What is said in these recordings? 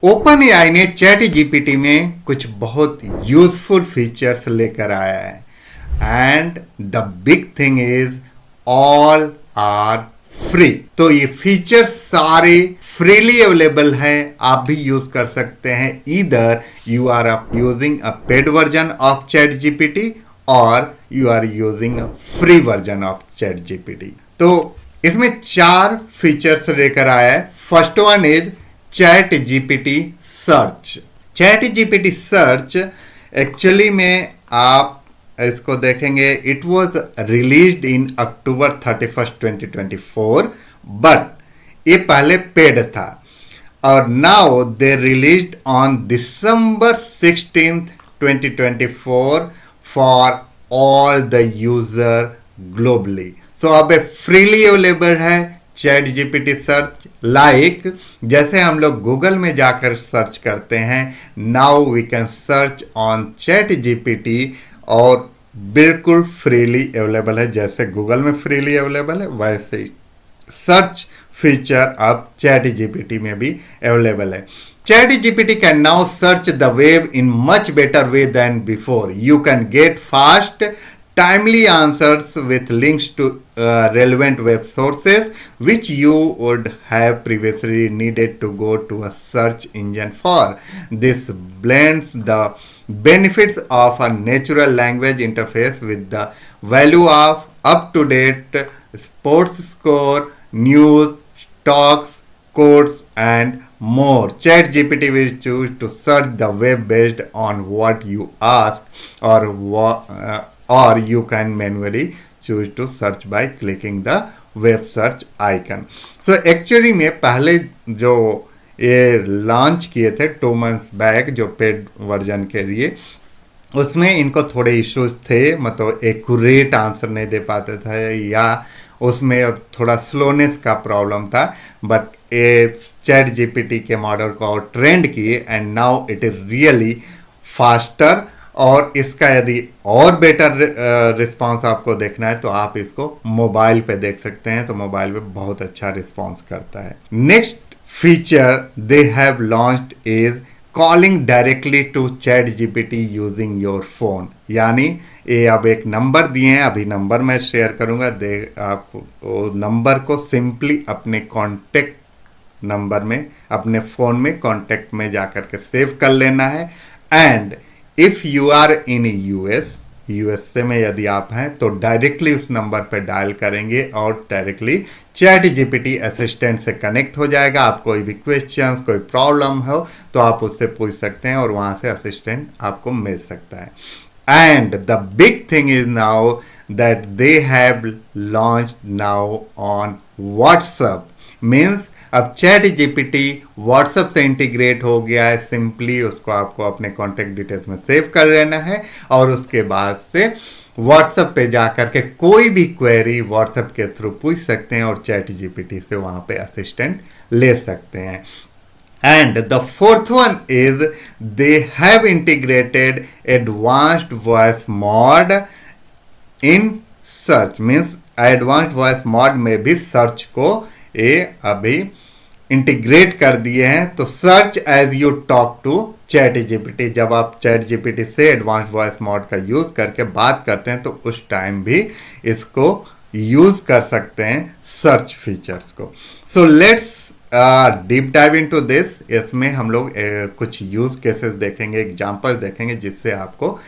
Open AI ने ChatGPT में कुछ बहुत यूजफुल फीचर्स लेकर आया है and the big thing is all are free. तो ये फीचर्स सारे फ्रीली अवेलेबल है, आप भी यूज कर सकते हैं। Either you are using a paid version of chat GPT और you are using a free version of chat GPT. तो इसमें 4 फीचर्स लेकर आया है। First one is chat GPT search. Chat GPT search actually में आप इसको देखेंगे, it was released in October 31st 2024, but ये पहले पेड था और now they released on December 16th 2024 for all the user globally. सो अब फ्रीली अवेलेबल है चैट जीपीटी सर्च। लाइक जैसे हम लोग गूगल में जाकर सर्च करते हैं, now we can search on chat GPT और बिल्कुल फ्रीली अवेलेबल है। जैसे गूगल में फ्रीली अवेलेबल है वैसे ही सर्च फीचर अब चैट जीपीटी में भी अवेलेबल है। ChatGPT can now search the web in much better way than before. You can get fast timely answers with links to relevant web sources which you would have previously needed to go to a search engine for. This blends the benefits of a natural language interface with the value of up-to-date sports score, news, stocks, quotes and more. ChatGPT will choose to search the web based on what you ask or you can manually choose to search by clicking the web search icon. So actually में पहले जो ये launch किए थे 2 months back जो paid version के लिए, उसमें इनको थोड़े इश्यूज थे, मतलब एक्यूरेट आंसर नहीं दे पाते थे या उसमें अब थोड़ा स्लोनेस का प्रॉब्लम था। बट ये चैट जीपीटी के मॉडल को और ट्रेंड किए and now it is really faster. और इसका यदि और बेटर रिस्पांस आपको देखना है तो आप इसको मोबाइल पे देख सकते हैं, तो मोबाइल पे बहुत अच्छा रिस्पांस करता है। Next feature they have launched is calling directly to ChatGPT using your phone. यानी ये अब एक नंबर दिए हैं, अभी नंबर मैं शेयर करूंगा, आप नंबर को सिंपली अपने कॉन्टेक्ट नंबर में अपने फोन में कॉन्टेक्ट में जाकर के सेव कर लेना है। And if you are in USA में यदि आप हैं तो डायरेक्टली उस नंबर पर डायल करेंगे और डायरेक्टली चैट जीपीटी असिस्टेंट से कनेक्ट हो जाएगा। आप कोई भी क्वेश्चंस, कोई प्रॉब्लम हो तो आप उससे पूछ सकते हैं और वहां से असिस्टेंट आपको मिल सकता है। And the big thing is now that they have launched now on WhatsApp. Means अब चैट जीपीटी व्हाट्सएप से इंटीग्रेट हो गया है। सिंपली उसको आपको अपने कॉन्टेक्ट डिटेल्स में सेव कर लेना है और उसके बाद से व्हाट्सएप पे जाकर के कोई भी क्वेरी व्हाट्सएप के थ्रू पूछ सकते हैं और चैट जीपीटी से वहां पे असिस्टेंट ले सकते हैं। And the fourth one is they have integrated advanced voice mode in search. Means advanced voice mode में भी सर्च को ये अभी इंटीग्रेट कर दिए हैं। तो search as you talk to ChatGPT, जब आप चैट जीपीटी से एडवांस वॉइस मोड का यूज करके बात करते हैं तो उस टाइम भी इसको यूज कर सकते हैं सर्च फीचर्स को। So let's deep dive into this. इसमें हम लोग कुछ यूज केसेस देखेंगे, एग्जांपल्स देखेंगे जिससे आपको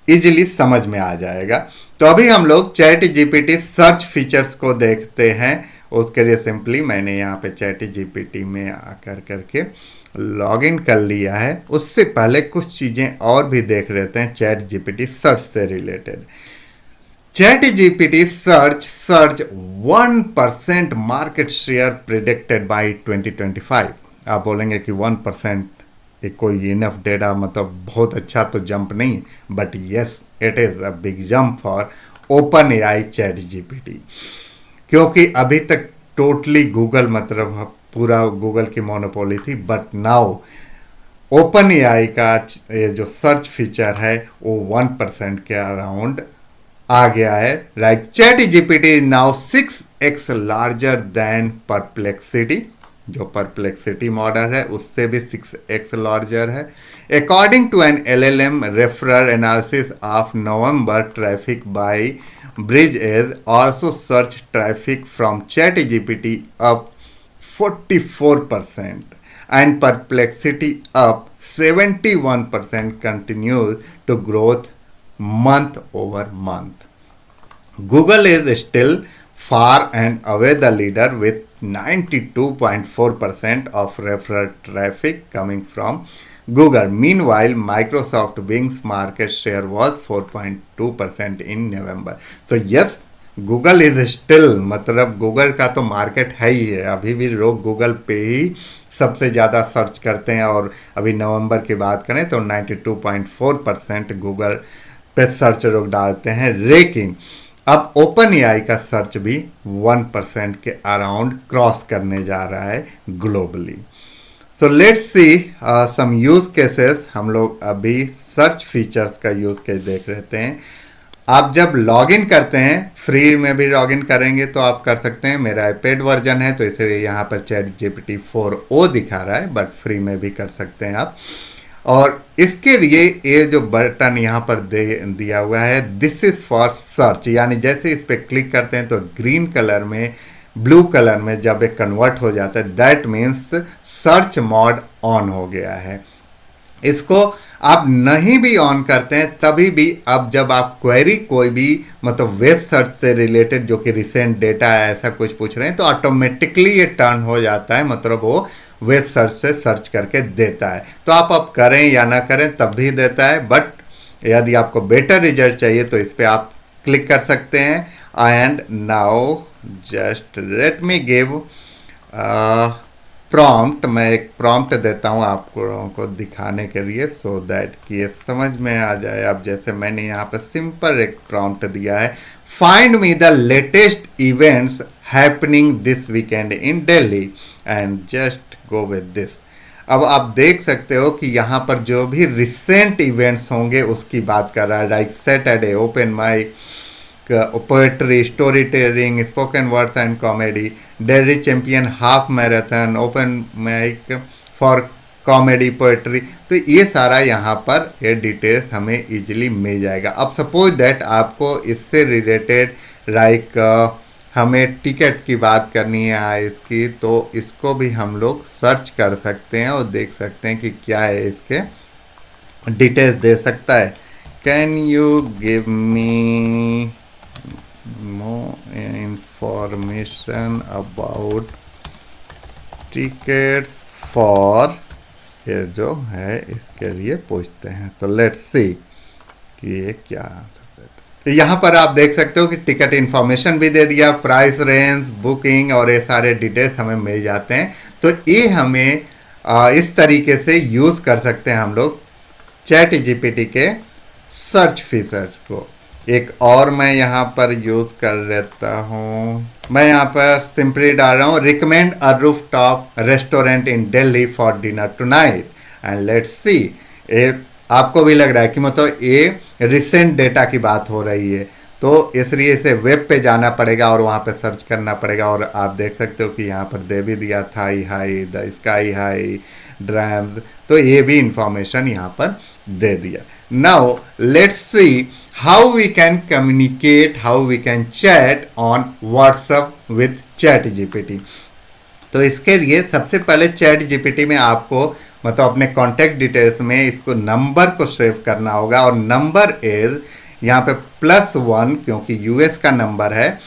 इजीली समझ में आ जाएगा। तो अभी हम लोग चैट जीपीटी सर्च फीचर्स को देखते हैं। उसके लिए सिंपली मैंने यहाँ पे चैट जीपीटी में आकर करके लॉग इन कर लिया है। उससे पहले कुछ चीज़ें और भी देख लेते हैं चैट जीपीटी सर्च से related. Chat GPT search 1% market share predicted by 2025। आप बोलेंगे कि 1% एक कोई इनफ डेटा, मतलब बहुत अच्छा तो जंप नहीं, but yes it is a big jump for open AI chat GPT. क्योंकि अभी तक टोटली गूगल, मतलब पूरा गूगल की मोनोपोली थी, बट नाउ ओपन एआई का ये जो सर्च फीचर है वो 1% के अराउंड आ गया है। Like ChatGPT now 6x larger than Perplexity जो परप्लेक्सिटी मॉडल है उससे भी 6x लार्जर है। According to an LLM referrer analysis of November traffic by bridge as also search traffic from ChatGPT up 44% and perplexity up 71% continues to growth month over month. Google is still far and away the leader with 92.4% of referral traffic coming from Google. Meanwhile, Microsoft Bing's market share was 4.2% in November. So yes, Google is still, मतलब Google का तो market है ही है, अभी भी लोग Google पे ही सबसे ज़्यादा सर्च करते हैं। और अभी नवंबर की बात करें तो 92.4% गूगल पे सर्च लोग डालते हैं। लेकिन अब ओपन एआई का सर्च भी 1% के अराउंड क्रॉस करने जा रहा है globally. So let's see some use cases. हम लोग अभी सर्च फीचर्स का यूज केस देख लेते हैं। आप जब लॉगिन करते हैं, फ्री में भी लॉगिन करेंगे तो आप कर सकते हैं। मेरा आईपैड वर्जन है तो इसलिए यहाँ पर चैट जीपीटी 4o दिखा रहा है, बट फ्री में भी कर सकते हैं आप। और इसके लिए ये जो बटन यहाँ पर दिया हुआ है, दिस इज फॉर सर्च, यानी जैसे इस पर क्लिक करते हैं तो ग्रीन कलर में, ब्लू कलर में जब ये कन्वर्ट हो जाता है, that means search mode on हो गया है। इसको आप नहीं भी ऑन करते हैं तभी भी अब जब आप क्वेरी कोई भी मतलब वेब सर्च से रिलेटेड जो कि रिसेंट डेटा है ऐसा कुछ पूछ रहे हैं तो ऑटोमेटिकली ये टर्न हो जाता है, मतलब वो वेब सर्च से सर्च करके देता है। तो आप अब करें या ना करें तब भी देता है, बट यदि आपको बेटर रिजल्ट चाहिए तो इस पर आप क्लिक कर सकते हैं। And now just let me give prompt. मैं एक प्रॉम्प्ट देता हूँ आपको को दिखाने के लिए, सो दैट कि ये समझ में आ जाए। अब जैसे मैंने यहाँ पर सिंपल एक प्रॉम्प्ट दिया है, find me the latest events happening this weekend in Delhi and just go with this. अब आप देख सकते हो कि यहाँ पर जो भी रिसेंट इवेंट्स होंगे उसकी बात कर रहा है, like Saturday open mic, poetry, storytelling, spoken words and comedy, Delhi champion half marathon, open mic for comedy, poetry. तो ये सारा यहाँ पर ये डिटेल्स हमें इजीली मिल जाएगा। अब सपोज दैट आपको इससे रिलेटेड लाइक हमें टिकट की बात करनी है इसकी, तो इसको भी हम लोग सर्च कर सकते हैं और देख सकते हैं कि क्या है, इसके डिटेल्स दे सकता है। Can you give me more information about tickets for, ये जो है इसके लिए पूछते हैं। तो लेट्स सी कि ये क्या आंसर देता है। तो यहाँ पर आप देख सकते हो कि टिकट इन्फॉर्मेशन भी दे दिया, प्राइस रेंज, बुकिंग और ये सारे डिटेल्स हमें मिल जाते हैं। तो ये हमें इस तरीके से यूज़ कर सकते हैं हम लोग चैट जीपीटी के सर्च फीचर्स को। एक और मैं यहाँ पर यूज़ कर लेता हूँ, मैं यहाँ पर सिंपली डाल रहा हूँ recommend a roof top restaurant in Delhi for dinner tonight and let's see. आपको भी लग रहा है कि मतलब ये रिसेंट डेटा की बात हो रही है, तो इसलिए इसे वेब पे जाना पड़ेगा और वहाँ पे सर्च करना पड़ेगा। और आप देख सकते हो कि यहाँ पर दे भी दिया thigh high, the sky high, drams, तो ये भी इंफॉर्मेशन यहाँ पर दे दिया। Now let's see how we can communicate, how we can chat on WhatsApp with ChatGPT। तो इसके लिए सबसे पहले ChatGPT में आपको मतलब अपने कॉन्टैक्ट डिटेल्स में इसको नंबर को सेव करना होगा, और नंबर इज यहाँ पे +1 क्योंकि यूएस का नंबर है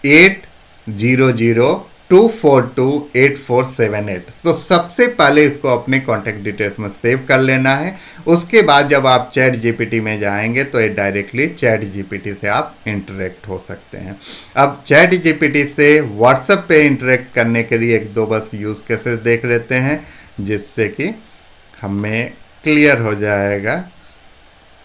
800-242-8478। तो सबसे पहले इसको अपने कॉन्टैक्ट डिटेल्स में सेव कर लेना है। उसके बाद जब आप चैट जीपीटी में जाएंगे तो ये डायरेक्टली चैट जीपीटी से आप इंटरेक्ट हो सकते हैं। अब चैट जीपीटी से व्हाट्सएप पे इंटरेक्ट करने के लिए एक दो बस यूज़ केसेस देख लेते हैं, जिससे कि हमें क्लियर हो जाएगा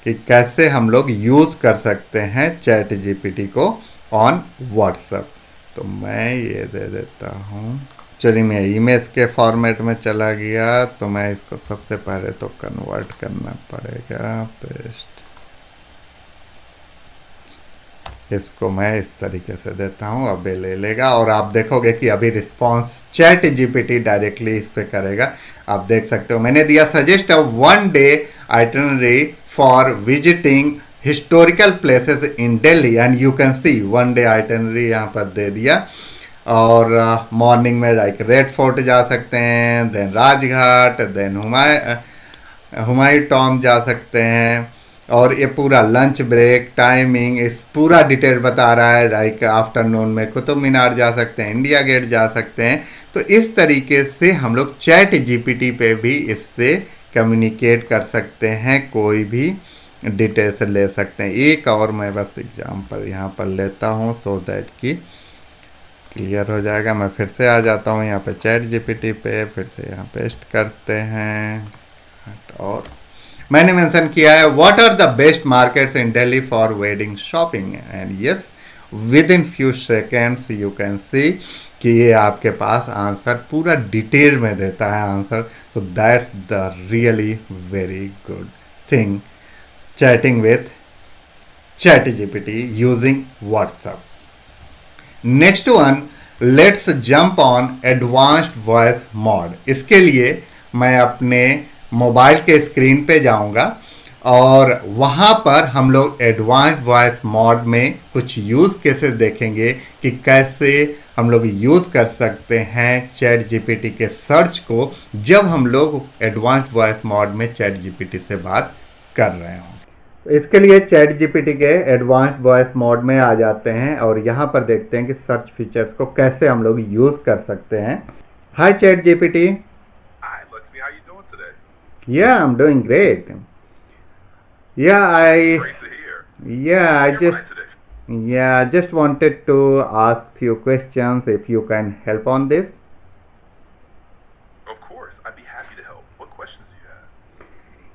कि कैसे हम लोग यूज़ कर सकते हैं चैट जीपीटी को ऑन व्हाट्सएप। तो मैं ये दे देता हूँ, चलिए मैं इमेज के फॉर्मेट में चला गया, तो मैं इसको सबसे पहले तो कन्वर्ट करना पड़ेगा, पेस्ट। इसको मैं इस तरीके से देता हूँ, अब ये ले लेगा और आप देखोगे कि अभी रिस्पॉन्स चैट जीपीटी डायरेक्टली इस पे करेगा। आप देख सकते हो मैंने दिया suggest a one day itinerary for visiting historical places in Delhi and you can C one day itinerary यहाँ पर दे दिया। और मॉर्निंग में लाइक रेड फोर्ट जा सकते हैं, then Rajghat, then Humayun tomb जा सकते हैं। और ये पूरा लंच ब्रेक टाइमिंग इस पूरा डिटेल बता रहा है। लाइक आफ्टरनून में कुतुब मीनार जा सकते हैं, इंडिया गेट जा सकते हैं। तो इस तरीके से हम लोग चैट जीपीटी पे भी इससे कम्युनिकेट कर सकते हैं, कोई भी डिटेल्स ले सकते हैं। एक और मैं बस एग्जांपल यहाँ पर लेता हूँ सो दैट कि क्लियर हो जाएगा। मैं फिर से आ जाता हूँ यहाँ पे चैट जीपीटी पे, फिर से यहाँ पेस्ट करते हैं और मैंने मेंशन किया है what are the best markets in Delhi for wedding shopping and yes within few seconds you can see कि ये आपके पास आंसर पूरा डिटेल में देता है answer. So that's the really very good thing chatting with chat GPT using WhatsApp. Next one, let's jump on advanced voice mode. इसके लिए मैं अपने मोबाइल के स्क्रीन पे जाऊंगा और वहाँ पर हम लोग एडवांस्ड वॉइस मोड में कुछ यूज़ केसेस देखेंगे कि कैसे हम लोग यूज़ कर सकते हैं चैट जीपीटी के सर्च को जब हम लोग एडवांस्ड वॉइस मोड में चैट जीपीटी से बात कर रहे हों। इसके लिए चैट जीपीटी के एडवांस्ड वॉइस मोड में आ जाते हैं और यहाँ पर देखते हैं कि सर्च फीचर्स को कैसे हम लोग यूज़ कर सकते हैं। Hi chat GPT. Hi, Luxmi. How you doing today? Yeah, I'm doing great. Yeah, Great to hear. I You're just right today. just wanted to ask few questions if you can help on this. Of course, I'd be happy to help. What questions do you have?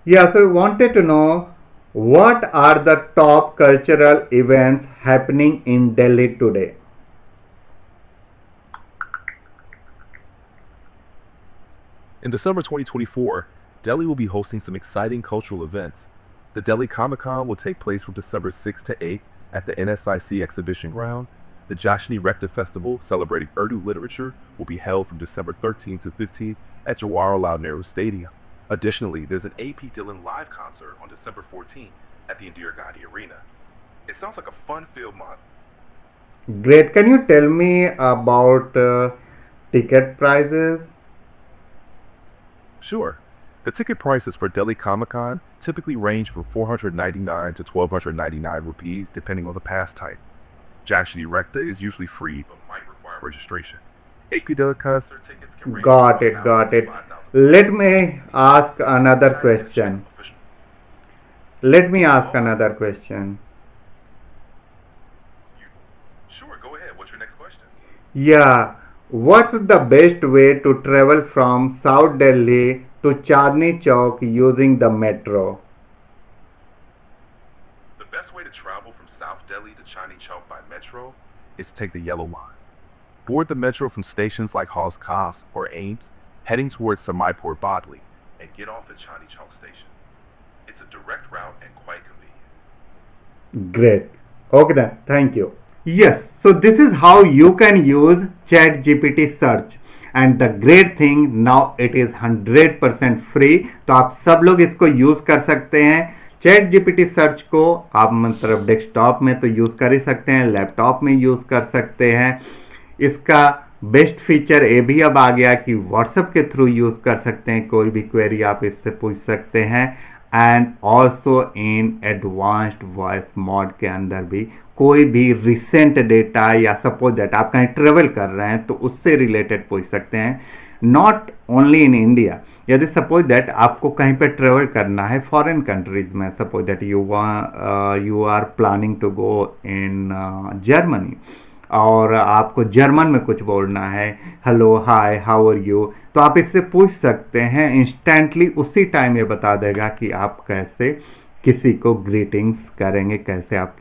Yeah, so I wanted to know what are the top cultural events happening in Delhi today? In December 2024, Delhi will be hosting some exciting cultural events. The Delhi Comic Con will take place from December 6 to 8 at the NSIC Exhibition Ground. The Jashni Rector Festival, celebrating Urdu literature, will be held from December 13 to 15 at Jawaharlal Nehru Stadium. Additionally, there's an A.P. Dillon live concert on December 14 at the Indira Gandhi Arena. It sounds like a fun-filled month. Great. Can you tell me about ticket prices? Sure. The ticket prices for Delhi Comic Con typically range from 499 to 1299 rupees depending on the pass type. Jashni Recta is usually free but might require registration. AP Dillon concert tickets can range Got from it, got 5,000 it. to 5,000. Let me ask another question. Let me ask another question. Sure, go ahead. What's your next question? Yeah, what's the best way to travel from South Delhi to Chandni Chowk using the metro? The best way to travel from South Delhi to Chandni Chowk by metro is to take the Yellow Line. Board the metro from stations like Haus Khas or Ames, heading towards Samaipur Bodli, and get off at Chandni Chowk station. It's a direct route and quite convenient. Great. Okay then, thank you. Yes, so this is how you can use ChatGPT search and the great thing now it is 100% free. तो आप सब लोग इसको use कर सकते हैं। Chat GPT search को आप मतलब डेस्कटॉप में तो यूज़ कर ही सकते हैं, लैपटॉप में यूज़ कर सकते हैं। इसका बेस्ट फीचर ये भी अब आ गया कि व्हाट्सएप के थ्रू यूज़ कर सकते हैं, कोई भी क्वेरी आप इससे पूछ सकते हैं। And also in advanced voice mode के अंदर भी कोई भी रिसेंट डेटा या सपोज दैट आप कहीं ट्रेवल कर रहे हैं तो उससे रिलेटेड पूछ सकते हैं। नॉट ओनली इन इंडिया, यदि सपोज दैट आपको कहीं पे ट्रेवल करना है फॉरेन कंट्रीज में, suppose that you are planning to go in Germany और आपको जर्मन में कुछ बोलना है, hello hi how are you, तो आप इससे पूछ सकते हैं। इंस्टेंटली उसी टाइम ये बता देगा कि आप कैसे किसी को ग्रीटिंग्स करेंगे, कैसे आप